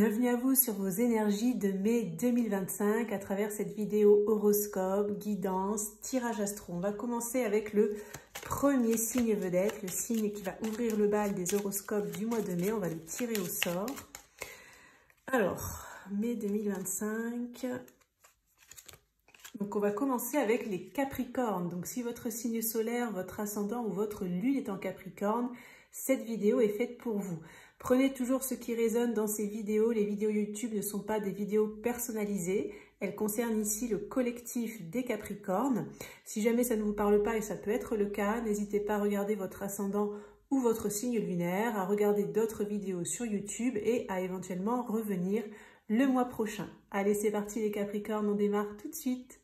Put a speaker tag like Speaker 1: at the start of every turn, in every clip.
Speaker 1: Bienvenue à vous sur vos énergies de mai 2025 à travers cette vidéo horoscope, guidance, tirage astro. On va commencer avec le premier signe vedette, le signe qui va ouvrir le bal des horoscopes du mois de mai. On va le tirer au sort. Alors, mai 2025. Donc on va commencer avec les Capricornes. Donc si votre signe solaire, votre ascendant ou votre lune est en Capricorne, cette vidéo est faite pour vous. Prenez toujours ce qui résonne dans ces vidéos. Les vidéos YouTube ne sont pas des vidéos personnalisées. Elles concernent ici le collectif des Capricornes. Si jamais ça ne vous parle pas, et ça peut être le cas, n'hésitez pas à regarder votre ascendant ou votre signe lunaire, à regarder d'autres vidéos sur YouTube et à éventuellement revenir le mois prochain. Allez, c'est parti les Capricornes, on démarre tout de suite.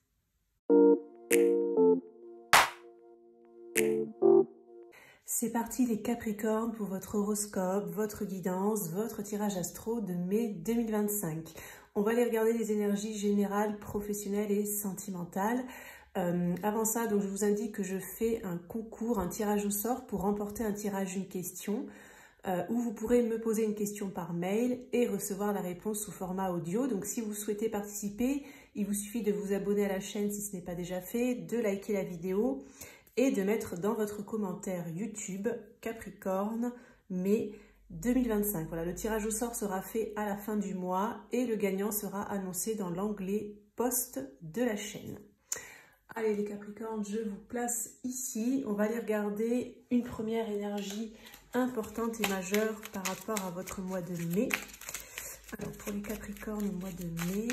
Speaker 1: C'est parti les Capricornes pour votre horoscope, votre guidance, votre tirage astro de mai 2025. On va aller regarder les énergies générales, professionnelles et sentimentales. Avant ça, donc, je vous indique que je fais un concours, un tirage au sort pour remporter un tirage une question où vous pourrez me poser une question par mail et recevoir la réponse sous format audio. Donc si vous souhaitez participer, il vous suffit de vous abonner à la chaîne si ce n'est pas déjà fait, de liker la vidéo et de mettre dans votre commentaire YouTube Capricorne mai 2025. Voilà, le tirage au sort sera fait à la fin du mois et le gagnant sera annoncé dans l'onglet post de la chaîne. Allez les Capricornes, je vous place ici. On va aller regarder une première énergie importante et majeure par rapport à votre mois de mai. Alors pour les Capricornes au mois de mai.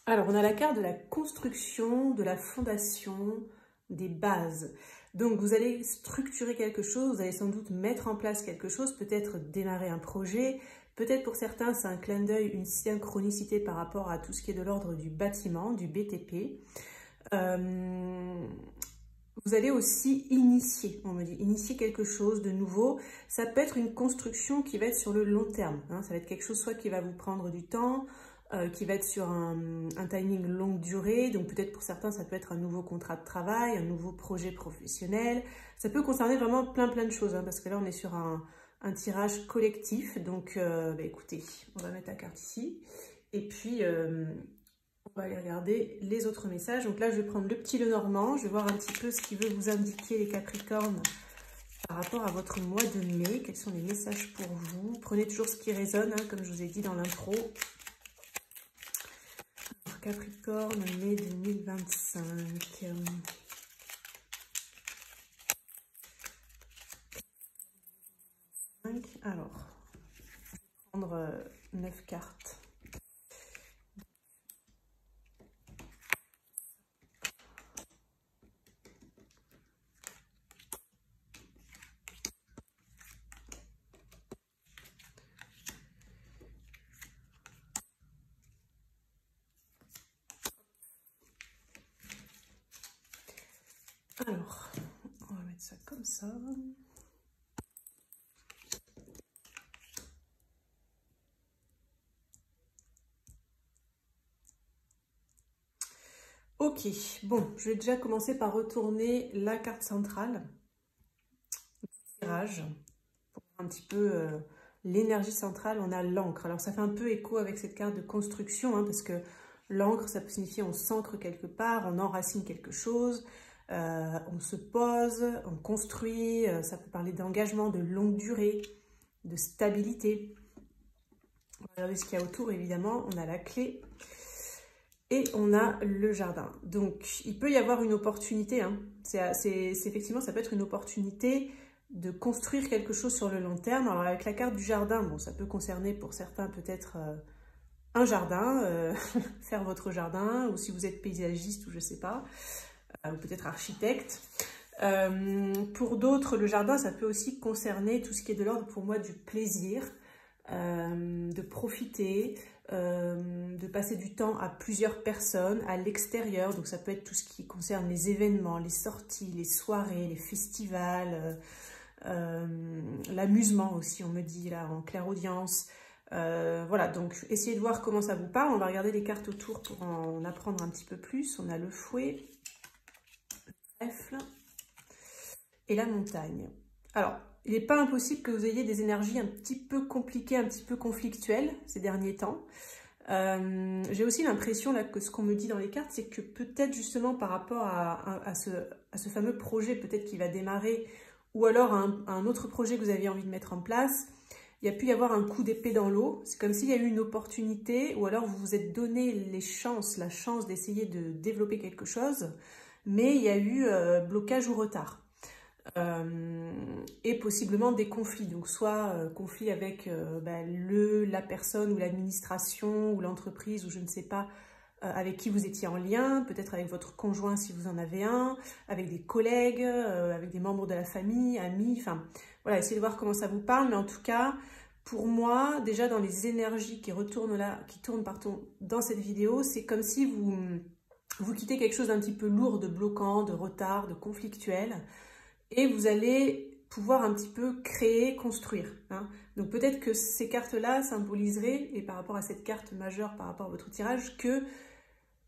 Speaker 1: Alors on a la carte de la construction, de la fondation, des bases. Donc vous allez structurer quelque chose, vous allez sans doute mettre en place quelque chose, peut-être démarrer un projet. Peut-être pour certains, c'est un clin d'œil, une synchronicité par rapport à tout ce qui est de l'ordre du bâtiment, du BTP. Vous allez aussi initier, on me dit, initier quelque chose de nouveau. Ça peut être une construction qui va être sur le long terme. Hein. Ça va être quelque chose soit qui va vous prendre du temps, qui va être sur un timing longue durée. Donc peut-être pour certains, ça peut être un nouveau contrat de travail, un nouveau projet professionnel. Ça peut concerner vraiment plein de choses, hein, parce que là, on est sur un tirage collectif. Donc écoutez, on va mettre la carte ici. Et puis... on va aller regarder les autres messages. Donc là, je vais prendre le petit Lenormand. Je vais voir un petit peu ce qu'il veut vous indiquer, les Capricornes, par rapport à votre mois de mai. Quels sont les messages pour vous? Prenez toujours ce qui résonne, hein, comme je vous ai dit dans l'intro. Capricorne, mai 2025. Alors, je vais prendre 9 cartes. Alors, on va mettre ça comme ça. Ok, bon, je vais déjà commencer par retourner la carte centrale du tirage pour voir un petit peu l'énergie centrale. On a l'encre. Alors, ça fait un peu écho avec cette carte de construction, hein, parce que l'encre, ça peut signifier on s'ancre quelque part, on enracine quelque chose. On se pose, on construit, ça peut parler d'engagement, de longue durée, de stabilité. On va regarder ce qu'il y a autour, évidemment. On a la clé et on a le jardin. Donc, il peut y avoir une opportunité. Hein. Effectivement, ça peut être une opportunité de construire quelque chose sur le long terme. Alors, avec la carte du jardin, bon, ça peut concerner pour certains peut-être un jardin, faire votre jardin, ou si vous êtes paysagiste ou je ne sais pas. Ou peut-être architecte. Pour d'autres, le jardin, ça peut aussi concerner tout ce qui est de l'ordre pour moi du plaisir, de profiter, de passer du temps à plusieurs personnes, à l'extérieur. Donc ça peut être tout ce qui concerne les événements, les sorties, les soirées, les festivals, l'amusement aussi, on me dit là, en clairaudience. Voilà, donc essayez de voir comment ça vous parle. On va regarder les cartes autour pour en apprendre un petit peu plus. On a le fouet, et la montagne. Alors, il n'est pas impossible que vous ayez des énergies un petit peu compliquées, un petit peu conflictuelles ces derniers temps. J'ai aussi l'impression là que ce qu'on me dit dans les cartes, c'est que peut-être justement par rapport à ce fameux projet peut-être qui va démarrer, ou alors un autre projet que vous aviez envie de mettre en place, il y a pu y avoir un coup d'épée dans l'eau. C'est comme s'il y a eu une opportunité, ou alors vous vous êtes donné la chance d'essayer de développer quelque chose, mais il y a eu blocage ou retard. Et possiblement des conflits, donc soit conflit avec la personne ou l'administration ou l'entreprise ou je ne sais pas avec qui vous étiez en lien, peut-être avec votre conjoint si vous en avez un, avec des collègues, avec des membres de la famille, amis, enfin voilà, essayez de voir comment ça vous parle, mais en tout cas pour moi, déjà dans les énergies qui tournent dans cette vidéo, c'est comme si vous quittez quelque chose d'un petit peu lourd, de bloquant, de retard, de conflictuel. Et vous allez pouvoir un petit peu créer, construire. Hein. Donc peut-être que ces cartes-là symboliseraient, et par rapport à cette carte majeure, par rapport à votre tirage, que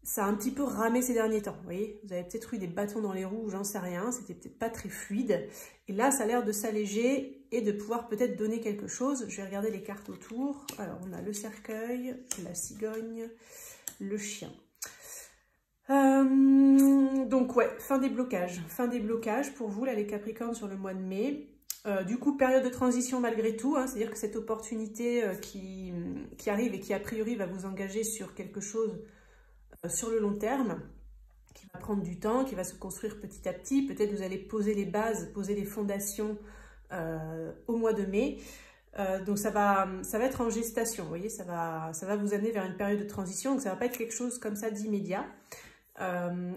Speaker 1: ça a un petit peu ramé ces derniers temps. Vous voyez, vous avez peut-être eu des bâtons dans les roues, j'en sais rien, c'était peut-être pas très fluide. Et là, ça a l'air de s'alléger et de pouvoir peut-être donner quelque chose. Je vais regarder les cartes autour. Alors, on a le cercueil, la cigogne, le chien. Donc ouais, fin des blocages pour vous là les Capricornes sur le mois de mai. Du coup, période de transition malgré tout, hein, c'est-à-dire que cette opportunité qui arrive et qui a priori va vous engager sur quelque chose sur le long terme, qui va prendre du temps, qui va se construire petit à petit. Peut-être vous allez poser les bases, poser les fondations au mois de mai. Donc ça va être en gestation, vous voyez, ça va vous amener vers une période de transition, donc ça va pas être quelque chose comme ça d'immédiat.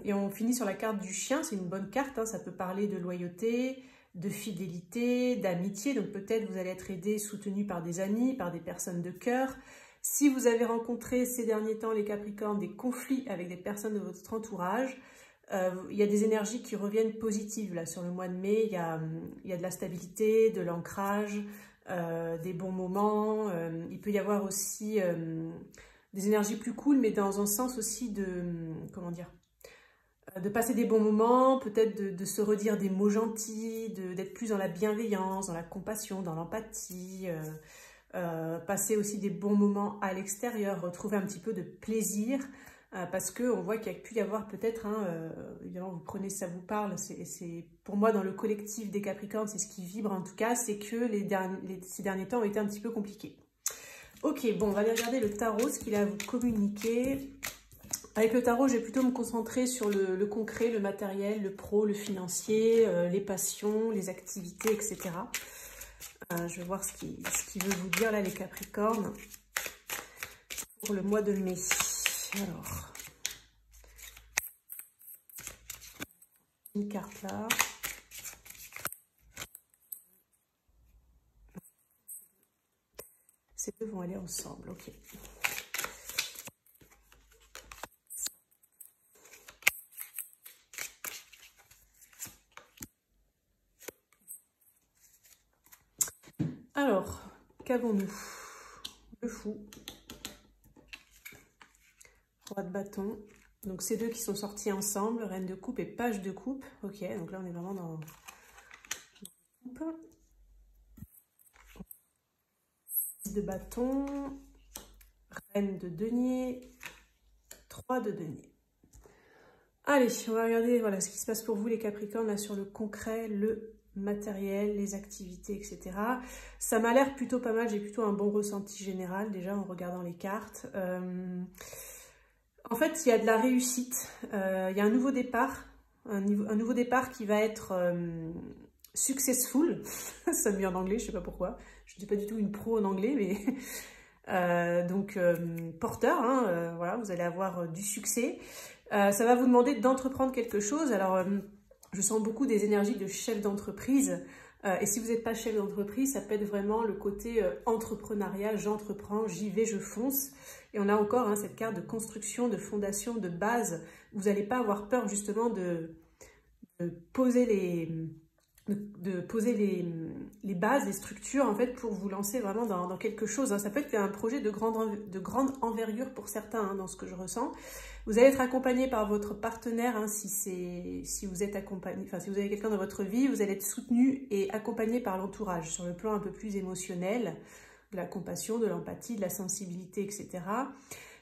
Speaker 1: Et on finit sur la carte du chien, c'est une bonne carte, hein, ça peut parler de loyauté, de fidélité, d'amitié, donc peut-être vous allez être aidé, soutenu par des amis, par des personnes de cœur. Si vous avez rencontré ces derniers temps, les Capricornes, des conflits avec des personnes de votre entourage, il y a des énergies qui reviennent positives là sur le mois de mai, il y a de la stabilité, de l'ancrage, des bons moments, il peut y avoir aussi des énergies plus cool, mais dans un sens aussi de, comment dire, de passer des bons moments, peut-être de se redire des mots gentils, d'être plus dans la bienveillance, dans la compassion, dans l'empathie, passer aussi des bons moments à l'extérieur, retrouver un petit peu de plaisir, parce qu'on voit qu'il y a pu y avoir peut-être, évidemment vous prenez ça vous parle, c'est pour moi dans le collectif des Capricornes, c'est ce qui vibre en tout cas, c'est que ces derniers temps ont été un petit peu compliqués. Ok, bon, on va aller regarder le tarot, ce qu'il a à vous communiquer. Avec le tarot, je vais plutôt me concentrer sur le concret, le matériel, le pro, le financier, les passions, les activités, etc. Je vais voir ce qu'il veut vous dire, là, les Capricornes, pour le mois de mai. Alors, une carte là. Ces deux vont aller ensemble, ok. Alors, qu'avons-nous? Le fou. Roi de bâton. Donc, ces deux qui sont sortis ensemble, reine de coupe et page de coupe. Ok, donc là, on est vraiment dans coupe. De bâton, reine de denier, 3 de denier. Allez, on va regarder voilà, ce qui se passe pour vous les Capricornes là, sur le concret, le matériel, les activités, etc. Ça m'a l'air plutôt pas mal, j'ai plutôt un bon ressenti général déjà en regardant les cartes. En fait, il y a de la réussite, il y a un nouveau départ, un nouveau départ qui va être successful, ça sonne mieux en anglais, je sais pas pourquoi, je ne suis pas du tout une pro en anglais, mais porteur, hein, voilà, vous allez avoir du succès. Ça va vous demander d'entreprendre quelque chose. Alors, je sens beaucoup des énergies de chef d'entreprise. Et si vous n'êtes pas chef d'entreprise, ça peut être vraiment le côté entrepreneuriat, j'entreprends, j'y vais, je fonce. Et on a encore hein, cette carte de construction, de fondation, de base. Vous n'allez pas avoir peur justement de poser de poser les bases, les structures en fait pour vous lancer vraiment dans quelque chose. Hein. Ça peut être un projet de grande envergure pour certains, hein, dans ce que je ressens. Vous allez être accompagné par votre partenaire, hein, si vous êtes accompagné, enfin si vous avez quelqu'un dans votre vie, vous allez être soutenu et accompagné par l'entourage sur le plan un peu plus émotionnel, de la compassion, de l'empathie, de la sensibilité, etc.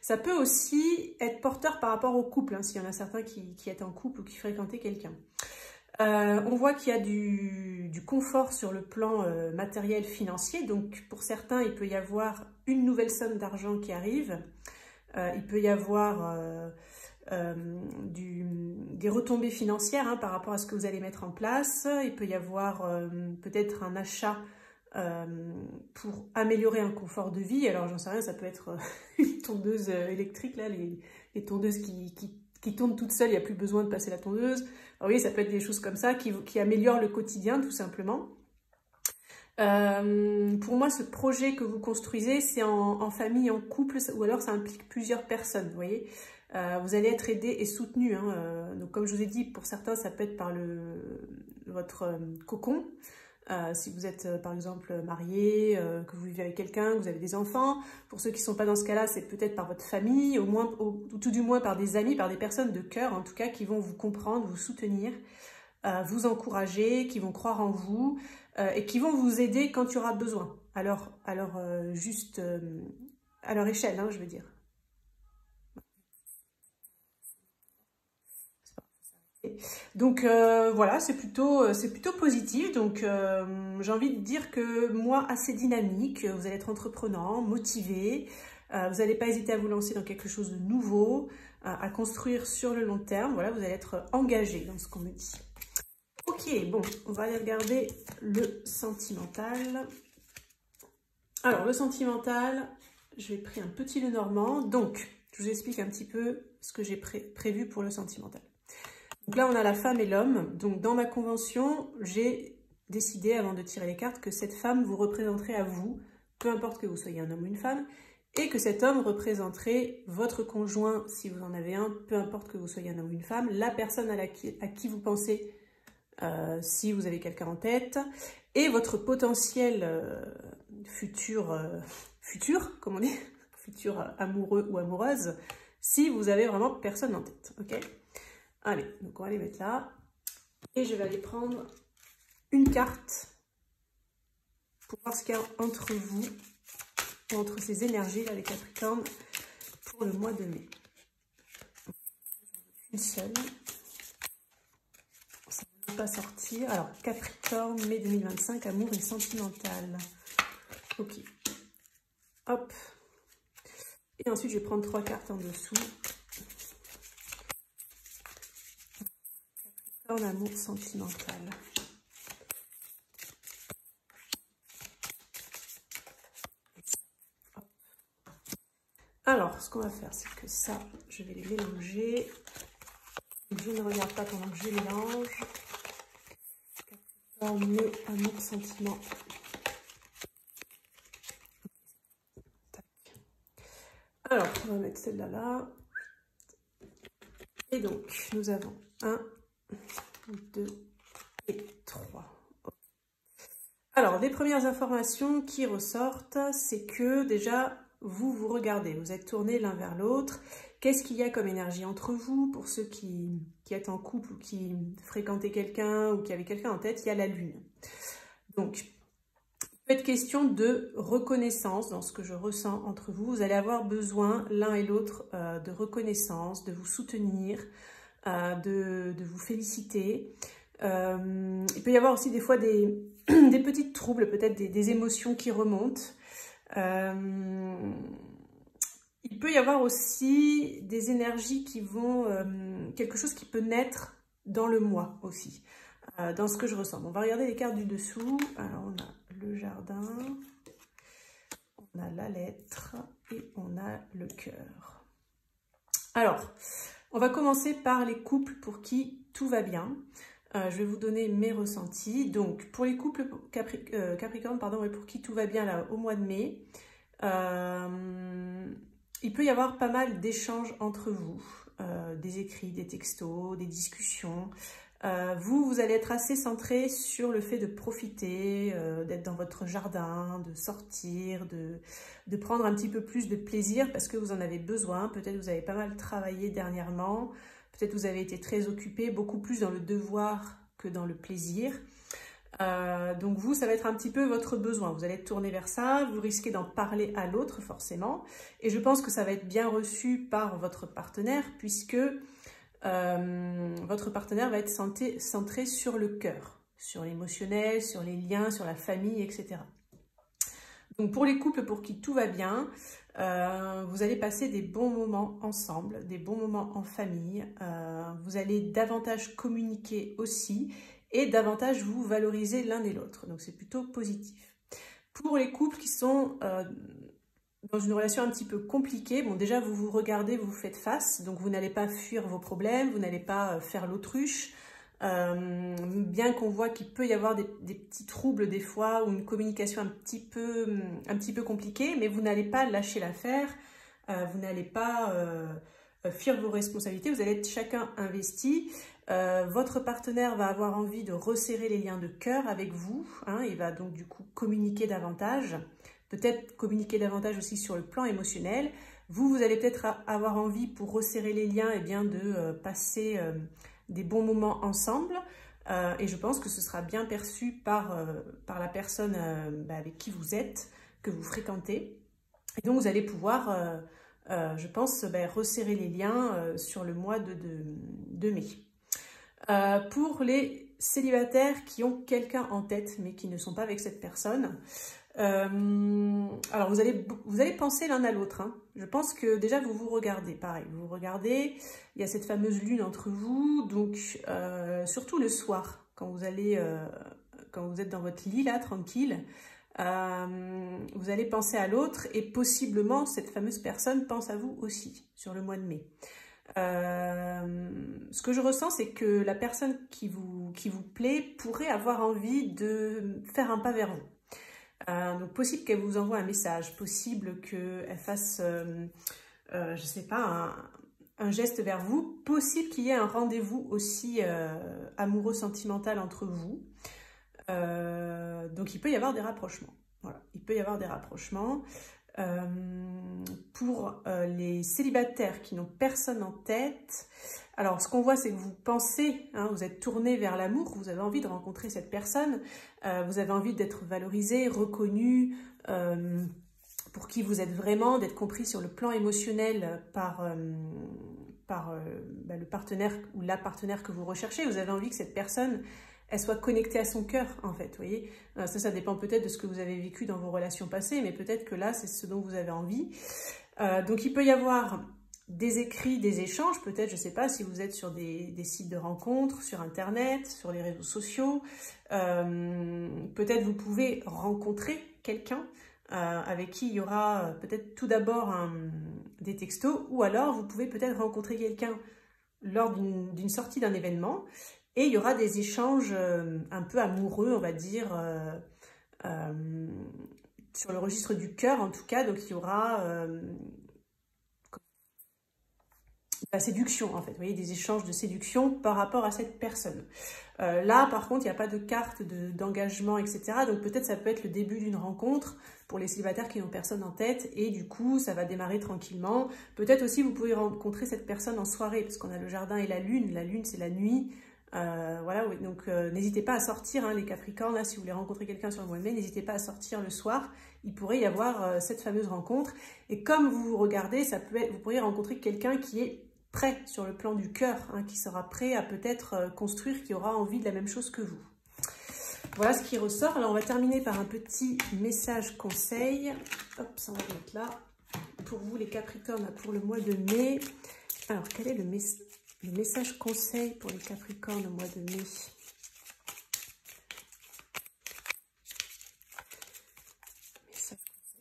Speaker 1: Ça peut aussi être porteur par rapport au couple, hein, s'il y en a certains qui est en couple ou qui fréquentaient quelqu'un. On voit qu'il y a du confort sur le plan matériel financier, donc pour certains il peut y avoir une nouvelle somme d'argent qui arrive, il peut y avoir des retombées financières, hein, par rapport à ce que vous allez mettre en place, il peut y avoir peut-être un achat pour améliorer un confort de vie. Alors j'en sais rien, ça peut être une tondeuse électrique, là, les tondeuses qui tournent toutes seules, il n'y a plus besoin de passer la tondeuse. Alors oui, ça peut être des choses comme ça qui améliorent le quotidien tout simplement. Pour moi, ce projet que vous construisez, c'est en famille, en couple, ou alors ça implique plusieurs personnes, vous voyez. Vous allez être aidé et soutenu, hein. Donc comme je vous ai dit, pour certains, ça peut être par votre cocon. Si vous êtes par exemple marié, que vous vivez avec quelqu'un, que vous avez des enfants. Pour ceux qui ne sont pas dans ce cas-là, c'est peut-être par votre famille, ou tout du moins par des amis, par des personnes de cœur en tout cas, qui vont vous comprendre, vous soutenir, vous encourager, qui vont croire en vous et qui vont vous aider quand il y aura besoin. Alors juste à leur échelle, hein, je veux dire. Donc voilà, c'est plutôt positif. Donc j'ai envie de dire que moi, assez dynamique, vous allez être entreprenant, motivé, vous n'allez pas hésiter à vous lancer dans quelque chose de nouveau, à construire sur le long terme. Voilà, vous allez être engagé dans ce qu'on me dit. Ok, bon, on va aller regarder le sentimental. Alors, le sentimental, j'ai pris un petit Lenormand. Donc, je vous explique un petit peu ce que j'ai prévu pour le sentimental. Donc là, on a la femme et l'homme. Donc, dans ma convention, j'ai décidé, avant de tirer les cartes, que cette femme vous représenterait à vous, peu importe que vous soyez un homme ou une femme, et que cet homme représenterait votre conjoint, si vous en avez un, peu importe que vous soyez un homme ou une femme, la personne à qui vous pensez, si vous avez quelqu'un en tête, et votre potentiel futur, comme on dit, futur amoureux ou amoureuse, si vous avez vraiment personne en tête, ok? Allez, donc on va les mettre là. Et je vais aller prendre une carte pour voir ce qu'il y a entre vous, entre ces énergies-là, les Capricornes, pour le mois de mai. Une seule. Ça ne va pas sortir. Alors, Capricorne, mai 2025, amour et sentimental. Ok. Hop. Et ensuite, je vais prendre 3 cartes en dessous. En amour sentimental. Alors, ce qu'on va faire, c'est que ça, je vais les mélanger. Je ne regarde pas pendant que je mélange. Capricorne, amour, sentiment. Tac. Alors, on va mettre celle-là là. Et donc, nous avons 1, 2 et 3. Alors, les premières informations qui ressortent, c'est que déjà, vous regardez, vous êtes tournés l'un vers l'autre. Qu'est-ce qu'il y a comme énergie entre vous? Pour ceux qui êtes en couple ou qui fréquentez quelqu'un ou qui avez quelqu'un en tête, il y a la lune. Donc, il peut être question de reconnaissance dans ce que je ressens entre vous. Vous allez avoir besoin l'un et l'autre de reconnaissance, de vous soutenir, de vous féliciter. Il peut y avoir aussi des fois des petits troubles, peut-être des émotions qui remontent. Il peut y avoir aussi des énergies qui vont... quelque chose qui peut naître dans le moi aussi, dans ce que je ressens. On va regarder les cartes du dessous. Alors, on a le jardin, on a la lettre et on a le cœur. Alors, on va commencer par les couples pour qui tout va bien. Je vais vous donner mes ressentis. Donc, pour les couples Capricorne, pardon, et pour qui tout va bien là, au mois de mai, il peut y avoir pas mal d'échanges entre vous, des écrits, des textos, des discussions. Vous allez être assez centré sur le fait de profiter, d'être dans votre jardin, de sortir, de prendre un petit peu plus de plaisir parce que vous en avez besoin. Peut-être vous avez pas mal travaillé dernièrement, peut-être vous avez été très occupé, beaucoup plus dans le devoir que dans le plaisir. Donc vous, ça va être un petit peu votre besoin. Vous allez être tourné vers ça, vous risquez d'en parler à l'autre forcément. Et je pense que ça va être bien reçu par votre partenaire puisque votre partenaire va être centré sur le cœur, sur l'émotionnel, sur les liens, sur la famille, etc. Donc pour les couples pour qui tout va bien, vous allez passer des bons moments ensemble, des bons moments en famille. Vous allez davantage communiquer aussi et davantage vous valoriser l'un et l'autre. Donc c'est plutôt positif. Pour les couples qui sont dans une relation un petit peu compliquée, bon déjà vous vous regardez, vous vous faites face, donc vous n'allez pas fuir vos problèmes, vous n'allez pas faire l'autruche, bien qu'on voit qu'il peut y avoir des petits troubles des fois ou une communication un petit peu compliquée, mais vous n'allez pas lâcher l'affaire, vous n'allez pas fuir vos responsabilités, vous allez être chacun investi. Votre partenaire va avoir envie de resserrer les liens de cœur avec vous, hein, il va donc du coup communiquer davantage. Peut-être communiquer davantage aussi sur le plan émotionnel. Vous allez peut-être avoir envie, pour resserrer les liens, eh bien, de passer des bons moments ensemble. Et je pense que ce sera bien perçu par la personne avec qui vous êtes, que vous fréquentez. Et donc, vous allez pouvoir, je pense, resserrer les liens sur le mois de mai. Pour les célibataires qui ont quelqu'un en tête, mais qui ne sont pas avec cette personne, alors vous allez penser l'un à l'autre, hein. Je pense que déjà vous vous regardez, pareil, vous vous regardez, il y a cette fameuse lune entre vous, donc surtout le soir, quand vous êtes dans votre lit là, tranquille, vous allez penser à l'autre et possiblement cette fameuse personne pense à vous aussi sur le mois de mai. Ce que je ressens, c'est que la personne qui vous plaît pourrait avoir envie de faire un pas vers vous. Donc possible qu'elle vous envoie un message, possible qu'elle fasse, je sais pas, un geste vers vous, possible qu'il y ait un rendez-vous aussi amoureux, sentimental entre vous. Donc il peut y avoir des rapprochements. Voilà, il peut y avoir des rapprochements. Pour les célibataires qui n'ont personne en tête, alors ce qu'on voit c'est que vous pensez, hein, vous êtes tourné vers l'amour, vous avez envie de rencontrer cette personne, vous avez envie d'être valorisé, reconnu, pour qui vous êtes vraiment, d'être compris sur le plan émotionnel par le partenaire ou la partenaire que vous recherchez. Vous avez envie que cette personne elle soit connectée à son cœur, en fait, vous voyez. Ça dépend peut-être de ce que vous avez vécu dans vos relations passées, mais peut-être que là, c'est ce dont vous avez envie. Donc, il peut y avoir des écrits, des échanges, peut-être, je ne sais pas, si vous êtes sur des sites de rencontres, sur Internet, sur les réseaux sociaux. Peut-être vous pouvez rencontrer quelqu'un avec qui il y aura peut-être tout d'abord des textos, ou alors vous pouvez peut-être rencontrer quelqu'un lors d'une sortie d'un événement. Et il y aura des échanges un peu amoureux, on va dire, sur le registre du cœur en tout cas. Donc il y aura la séduction en fait, vous voyez, des échanges de séduction par rapport à cette personne. Là par contre, il n'y a pas de carte d'engagement, etc. Donc peut-être ça peut être le début d'une rencontre pour les célibataires qui n'ont personne en tête. Et du coup, ça va démarrer tranquillement. Peut-être aussi vous pouvez rencontrer cette personne en soirée parce qu'on a le jardin et la lune. La lune, c'est la nuit. Voilà, oui. Donc n'hésitez pas à sortir, hein, les Capricornes, là, si vous voulez rencontrer quelqu'un sur le mois de mai, n'hésitez pas à sortir le soir, il pourrait y avoir cette fameuse rencontre, et comme vous vous regardez, vous pourriez rencontrer quelqu'un qui est prêt sur le plan du cœur, hein, qui sera prêt à peut-être construire, qui aura envie de la même chose que vous. Voilà ce qui ressort. Alors on va terminer par un petit message conseil, hop, ça on va le mettre là, pour vous les Capricornes, pour le mois de mai. Alors quel est le message conseil pour les Capricornes au mois de mai? Message conseil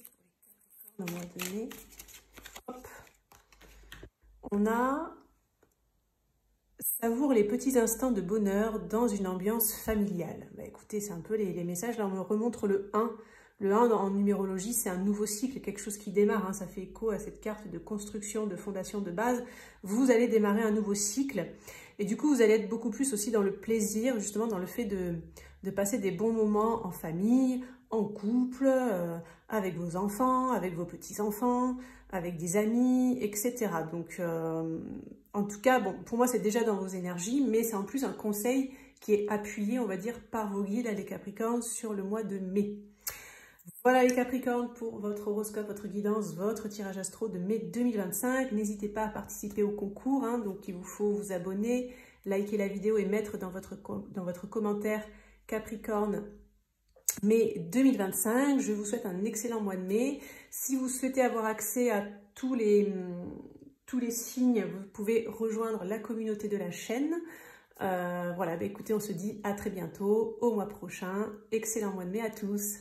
Speaker 1: pour les Capricornes au mois de mai. Hop. On a savoure les petits instants de bonheur dans une ambiance familiale. Bah, écoutez, c'est un peu les messages. Là, on me remontre le 1. Le 1 en numérologie, c'est un nouveau cycle, quelque chose qui démarre, hein, ça fait écho à cette carte de construction, de fondation, de base. Vous allez démarrer un nouveau cycle et du coup, vous allez être beaucoup plus aussi dans le plaisir, justement dans le fait de passer des bons moments en famille, en couple, avec vos enfants, avec vos petits-enfants, avec des amis, etc. Donc, en tout cas, bon, pour moi, c'est déjà dans vos énergies, mais c'est en plus un conseil qui est appuyé, on va dire, par vos guides, les Capricornes, sur le mois de mai. Voilà les Capricornes pour votre horoscope, votre guidance, votre tirage astro de mai 2025. N'hésitez pas à participer au concours, hein, donc il vous faut vous abonner, liker la vidéo et mettre dans votre commentaire Capricorne mai 2025. Je vous souhaite un excellent mois de mai. Si vous souhaitez avoir accès à tous les signes, vous pouvez rejoindre la communauté de la chaîne. Voilà, bah écoutez, on se dit à très bientôt, au mois prochain. Excellent mois de mai à tous.